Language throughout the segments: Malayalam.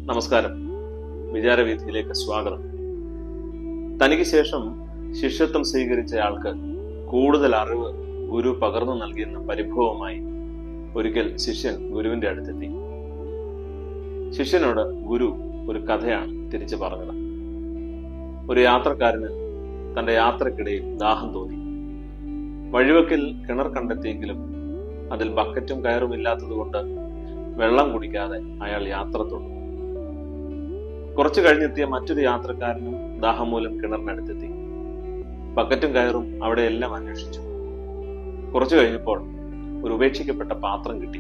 നമസ്കാരം. വിചാരവീഥിയിലേക്ക് സ്വാഗതം. തനിക്ക് ശേഷം ശിഷ്യത്വം സ്വീകരിച്ചയാൾക്ക് കൂടുതൽ അറിവ് ഗുരു പകർന്നു നൽകിയെന്ന പരിഭവമായി ഒരിക്കൽ ശിഷ്യൻ ഗുരുവിന്റെ അടുത്തെത്തി. ശിഷ്യനോട് ഗുരു ഒരു കഥയാണ് തിരിച്ചു പറഞ്ഞത്. ഒരു യാത്രക്കാരന് തന്റെ യാത്രക്കിടയിൽ ദാഹം തോന്നി. വഴിവക്കിൽ കിണർ കണ്ടെത്തിയെങ്കിലും അതിൽ ബക്കറ്റും കയറും ഇല്ലാത്തതുകൊണ്ട് വെള്ളം കുടിക്കാതെ അയാൾ യാത്ര തുടർന്നു. കുറച്ചു കഴിഞ്ഞെത്തിയ മറ്റൊരു യാത്രക്കാരനും ദാഹം മൂലം കിണറിനടുത്തെത്തി. ബക്കറ്റും കയറും അവിടെയെല്ലാം അന്വേഷിച്ചു. കുറച്ചു കഴിഞ്ഞപ്പോൾ ഒരു ഉപേക്ഷിക്കപ്പെട്ട പാത്രം കിട്ടി.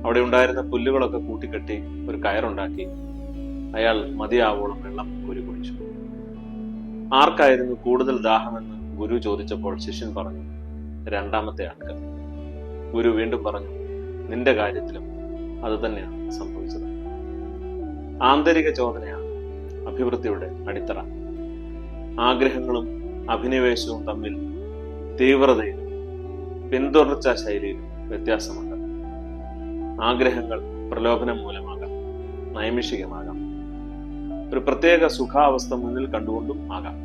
അവിടെ ഉണ്ടായിരുന്ന പുല്ലുകളൊക്കെ കൂട്ടിക്കെട്ടി ഒരു കയറുണ്ടാക്കി അയാൾ മതിയാവോളം വെള്ളം കോരി കുടിച്ചു. ആർക്കായിരുന്നു കൂടുതൽ ദാഹമെന്ന് ഗുരു ചോദിച്ചപ്പോൾ ശിഷ്യൻ പറഞ്ഞു, രണ്ടാമത്തെ ആൾക്ക്. ഗുരു വീണ്ടും പറഞ്ഞു, നിന്റെ കാര്യത്തിലും അത് തന്നെയാണ് സംഭവിച്ചത്. ആന്തരിക ചോദനയാണ് അഭിവൃദ്ധിയുടെ അടിത്തറ. ആഗ്രഹങ്ങളും അഭിനിവേശവും തമ്മിൽ തീവ്രതയിലും പിന്തുടർച്ചാ ശൈലിയിലും വ്യത്യാസമുണ്ട്. ആഗ്രഹങ്ങൾ പ്രലോഭനം മൂലമാകാം, നൈമിഷികമാകാം, ഒരു പ്രത്യേക സുഖാവസ്ഥ മുന്നിൽ കണ്ടുകൊണ്ടും ആകാം.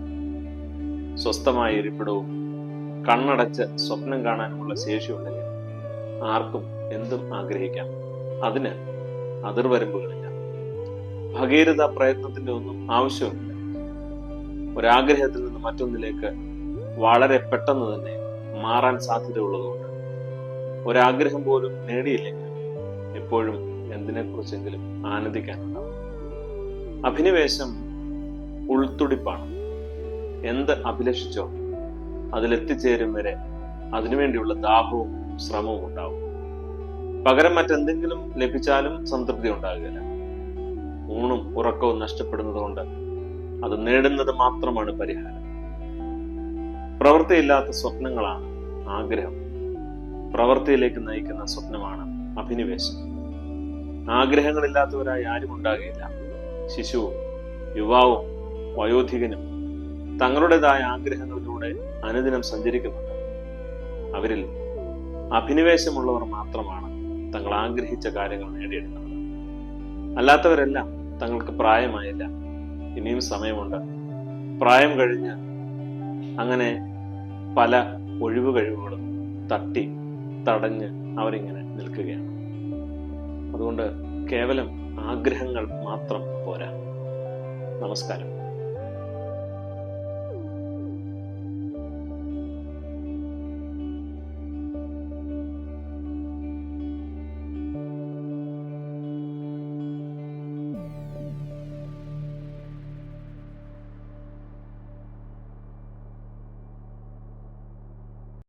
സ്വസ്ഥമായ ഇരിപ്പിടവും കണ്ണടച്ച് സ്വപ്നം കാണാനുമുള്ള ശേഷിയുണ്ടെങ്കിൽ ആർക്കും എന്തും ആഗ്രഹിക്കാം. അതിന് അതിർവരമ്പുകളില്ല. ഭഗീരഥ പ്രയത്നത്തിന്റെ ഒന്നും ആവശ്യമില്ല. ഒരാഗ്രഹത്തിൽ നിന്ന് മറ്റൊന്നിലേക്ക് വളരെ പെട്ടെന്ന് തന്നെ മാറാൻ സാധ്യതയുള്ളതുകൊണ്ട് ഒരാഗ്രഹം പോലും നേടിയില്ലെങ്കിലും എപ്പോഴും എന്തിനെക്കുറിച്ചെങ്കിലും ആനന്ദിക്കാനുണ്ടാവും. അഭിനിവേശം ഉൾത്തുടിപ്പാണ്. എന്ത് അഭിലഷിച്ചോ അതിലെത്തിച്ചേരും വരെ അതിനുവേണ്ടിയുള്ള ദാഹവും ശ്രമവും ഉണ്ടാവും. പകരം മറ്റെന്തെങ്കിലും ലഭിച്ചാലും സംതൃപ്തി ഉണ്ടാകുകയില്ല. ഊണും ഉറക്കവും നഷ്ടപ്പെടുന്നത് കൊണ്ട് അത് നേടുന്നത് മാത്രമാണ് പരിഹാരം. പ്രവൃത്തിയില്ലാത്ത സ്വപ്നങ്ങളാണ് ആഗ്രഹം. പ്രവൃത്തിയിലേക്ക് നയിക്കുന്ന സ്വപ്നമാണ് അഭിനിവേശം. ആഗ്രഹങ്ങളില്ലാത്തവരായി ആരും ഉണ്ടാകുകയില്ല. ശിശുവും യുവാവും വയോധികനും തങ്ങളുടേതായ ആഗ്രഹങ്ങളിലൂടെ അനുദിനം സഞ്ചരിക്കുന്നുണ്ട്. അവരിൽ അഭിനിവേശമുള്ളവർ മാത്രമാണ് തങ്ങൾ ആഗ്രഹിച്ച കാര്യങ്ങൾ നേടിയെടുക്കുന്നത്. അല്ലാത്തവരെല്ലാം തങ്ങൾക്ക് പ്രായമായില്ല, ഇനിയും സമയമുണ്ട്, പ്രായം കഴിഞ്ഞ് അങ്ങനെ പല ഒഴിവ് കഴിവുകളും തട്ടി തടഞ്ഞ് അവരിങ്ങനെ നിൽക്കുകയാണ്. അതുകൊണ്ട് കേവലം ആഗ്രഹങ്ങൾ മാത്രം പോരാ. നമസ്കാരം.